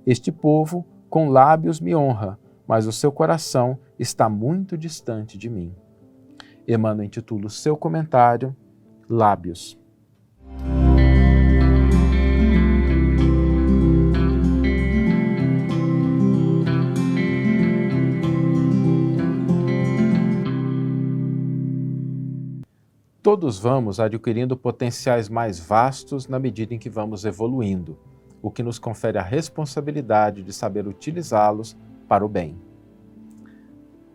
Este povo com lábios me honra, mas o seu coração está muito distante de mim. Emmanuel intitula o seu comentário Lábios. Todos vamos adquirindo potenciais mais vastos na medida em que vamos evoluindo, o que nos confere a responsabilidade de saber utilizá-los para o bem.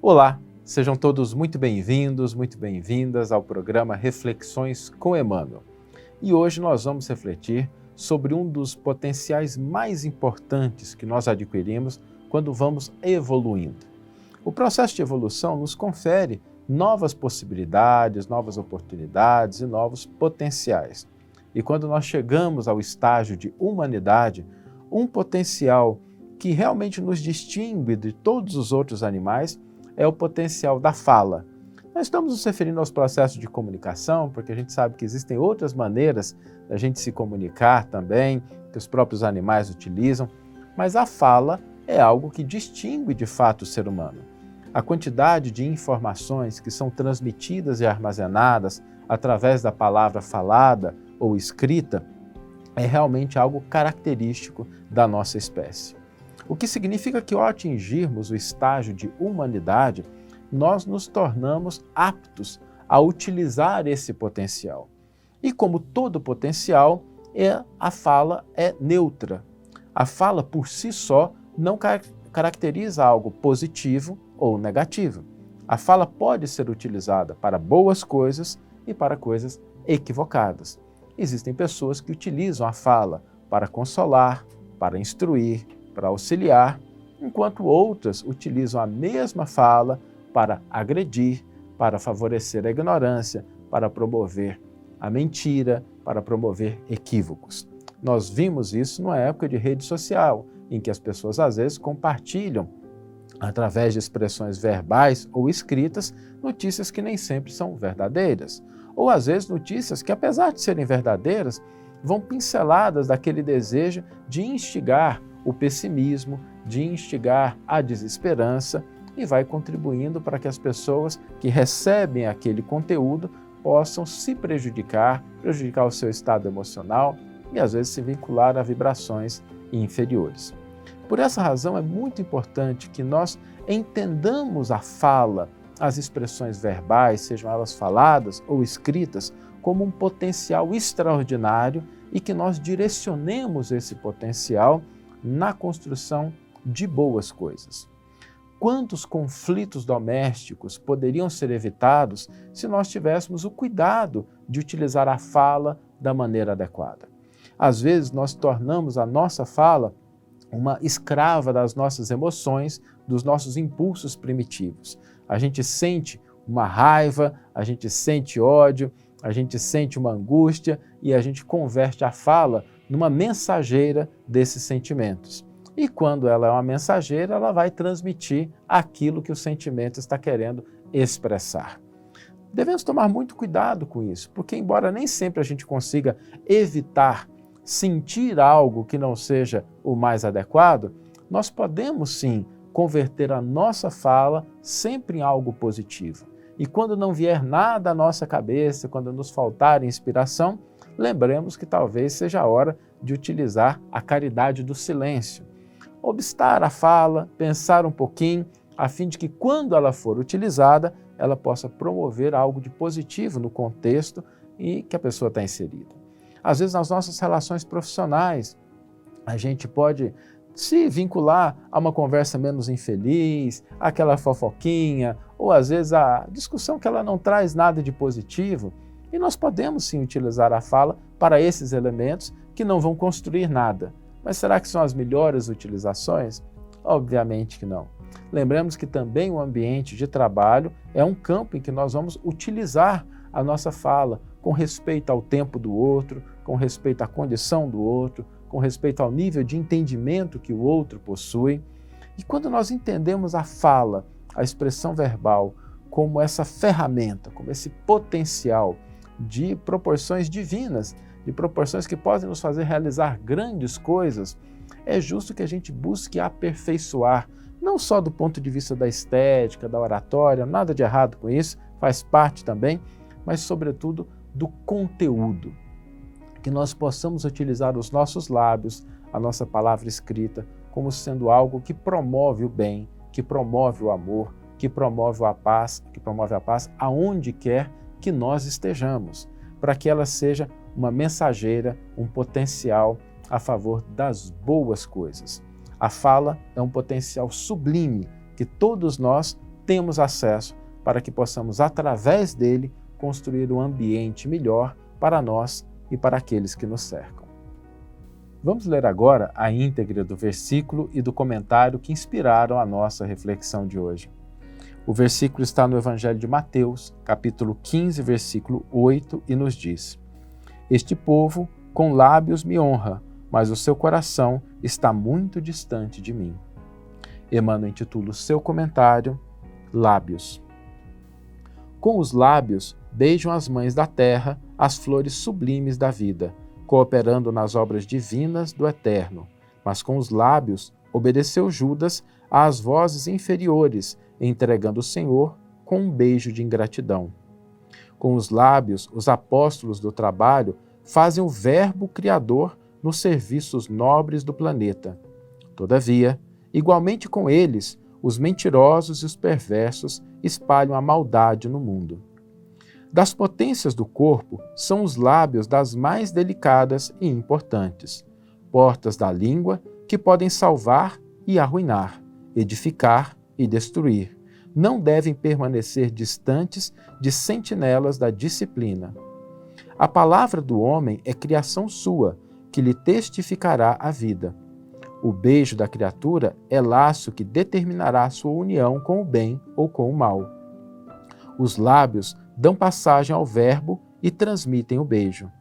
Olá, sejam todos muito bem-vindos, muito bem-vindas ao programa Reflexões com Emmanuel. E hoje nós vamos refletir sobre um dos potenciais mais importantes que nós adquirimos quando vamos evoluindo. O processo de evolução nos confere novas possibilidades, novas oportunidades e novos potenciais. E quando nós chegamos ao estágio de humanidade, um potencial que realmente nos distingue de todos os outros animais é o potencial da fala. Nós estamos nos referindo aos processos de comunicação, porque a gente sabe que existem outras maneiras da gente se comunicar também, que os próprios animais utilizam, mas a fala é algo que distingue de fato o ser humano. A quantidade de informações que são transmitidas e armazenadas através da palavra falada ou escrita é realmente algo característico da nossa espécie. O que significa que, ao atingirmos o estágio de humanidade, nós nos tornamos aptos a utilizar esse potencial. E como todo potencial, a fala é neutra. A fala por si só não caracteriza algo positivo ou negativo. A fala pode ser utilizada para boas coisas e para coisas equivocadas. Existem pessoas que utilizam a fala para consolar, para instruir, para auxiliar, enquanto outras utilizam a mesma fala para agredir, para favorecer a ignorância, para promover a mentira, para promover equívocos. Nós vimos isso numa época de rede social, em que as pessoas às vezes compartilham através de expressões verbais ou escritas, notícias que nem sempre são verdadeiras. Ou às vezes notícias que, apesar de serem verdadeiras, vão pinceladas daquele desejo de instigar o pessimismo, de instigar a desesperança e vai contribuindo para que as pessoas que recebem aquele conteúdo possam se prejudicar o seu estado emocional e às vezes se vincular a vibrações inferiores. Por essa razão, é muito importante que nós entendamos a fala, as expressões verbais, sejam elas faladas ou escritas, como um potencial extraordinário e que nós direcionemos esse potencial na construção de boas coisas. Quantos conflitos domésticos poderiam ser evitados se nós tivéssemos o cuidado de utilizar a fala da maneira adequada? Às vezes, nós tornamos a nossa fala uma escrava das nossas emoções, dos nossos impulsos primitivos. A gente sente uma raiva, a gente sente ódio, a gente sente uma angústia e a gente converte a fala numa mensageira desses sentimentos. E quando ela é uma mensageira, ela vai transmitir aquilo que o sentimento está querendo expressar. Devemos tomar muito cuidado com isso, porque embora nem sempre a gente consiga evitar sentir algo que não seja o mais adequado, nós podemos sim converter a nossa fala sempre em algo positivo. E quando não vier nada à nossa cabeça, quando nos faltar inspiração, lembremos que talvez seja a hora de utilizar a caridade do silêncio. Obstar a fala, pensar um pouquinho, a fim de que quando ela for utilizada, ela possa promover algo de positivo no contexto e que a pessoa está inserida. Às vezes, nas nossas relações profissionais, a gente pode se vincular a uma conversa menos infeliz, aquela fofoquinha, ou às vezes a discussão que ela não traz nada de positivo. E nós podemos sim utilizar a fala para esses elementos que não vão construir nada. Mas será que são as melhores utilizações? Obviamente que não. Lembremos que também o ambiente de trabalho é um campo em que nós vamos utilizar a nossa fala com respeito ao tempo do outro, com respeito à condição do outro, com respeito ao nível de entendimento que o outro possui. E quando nós entendemos a fala, a expressão verbal, como essa ferramenta, como esse potencial de proporções divinas, de proporções que podem nos fazer realizar grandes coisas, É justo que a gente busque aperfeiçoar, não só do ponto de vista da estética, da oratória, nada de errado com isso, faz parte também, mas sobretudo do conteúdo. Que nós possamos utilizar os nossos lábios, a nossa palavra escrita, como sendo algo que promove o bem, que promove o amor, que promove a paz aonde quer que nós estejamos, para que ela seja uma mensageira, um potencial a favor das boas coisas. A fala é um potencial sublime que todos nós temos acesso para que possamos, através dele, construir um ambiente melhor para nós e para aqueles que nos cercam. Vamos ler agora a íntegra do versículo e do comentário que inspiraram a nossa reflexão de hoje. O versículo está no Evangelho de Mateus, capítulo 15, versículo 8, e nos diz: Este povo com lábios me honra, mas o seu coração está muito distante de mim. Emmanuel intitula o seu comentário Lábios. Com os lábios beijam as mães da terra as flores sublimes da vida, cooperando nas obras divinas do Eterno, mas com os lábios obedeceu Judas às vozes inferiores, entregando o Senhor com um beijo de ingratidão. Com os lábios, os apóstolos do trabalho fazem o Verbo Criador nos serviços nobres do planeta. Todavia, igualmente com eles, os mentirosos e os perversos espalham a maldade no mundo. Das potências do corpo, são os lábios das mais delicadas e importantes, portas da língua que podem salvar e arruinar, edificar e destruir. Não devem permanecer distantes de sentinelas da disciplina. A palavra do homem é criação sua, que lhe testificará a vida. O beijo da criatura é laço que determinará sua união com o bem ou com o mal. Os lábios dão passagem ao verbo e transmitem o beijo.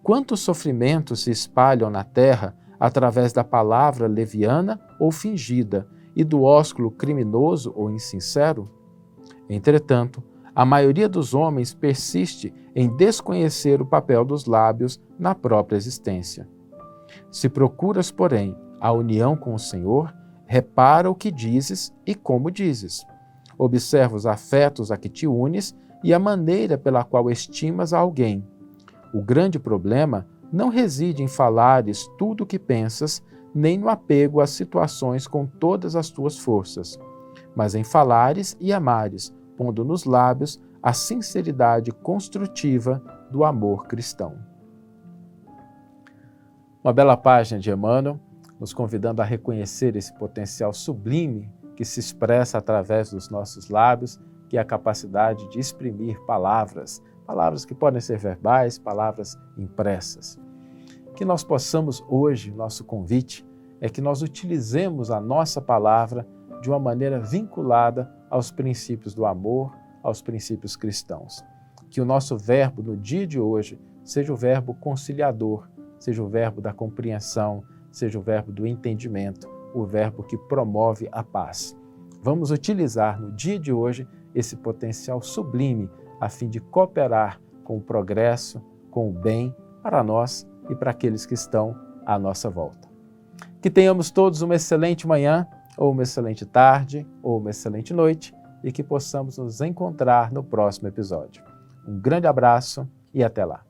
Quantos sofrimentos se espalham na terra através da palavra leviana ou fingida e do ósculo criminoso ou insincero? Entretanto, a maioria dos homens persiste em desconhecer o papel dos lábios na própria existência. Se procuras, porém, a união com o Senhor, repara o que dizes e como dizes. Observa os afetos a que te unes e a maneira pela qual estimas a alguém. O grande problema não reside em falares tudo o que pensas, nem no apego às situações com todas as tuas forças, mas em falares e amares, pondo nos lábios a sinceridade construtiva do amor cristão. Uma bela página de Emmanuel, nos convidando a reconhecer esse potencial sublime que se expressa através dos nossos lábios, que é a capacidade de exprimir palavras que podem ser verbais, palavras impressas. Que nós possamos hoje, nosso convite é que nós utilizemos a nossa palavra de uma maneira vinculada aos princípios do amor, aos princípios cristãos. Que o nosso verbo no dia de hoje seja o verbo conciliador, seja o verbo da compreensão, seja o verbo do entendimento, o verbo que promove a paz. Vamos utilizar no dia de hoje esse potencial sublime a fim de cooperar com o progresso, com o bem para nós e para aqueles que estão à nossa volta. Que tenhamos todos uma excelente manhã, ou uma excelente tarde, ou uma excelente noite, e que possamos nos encontrar no próximo episódio. Um grande abraço e até lá.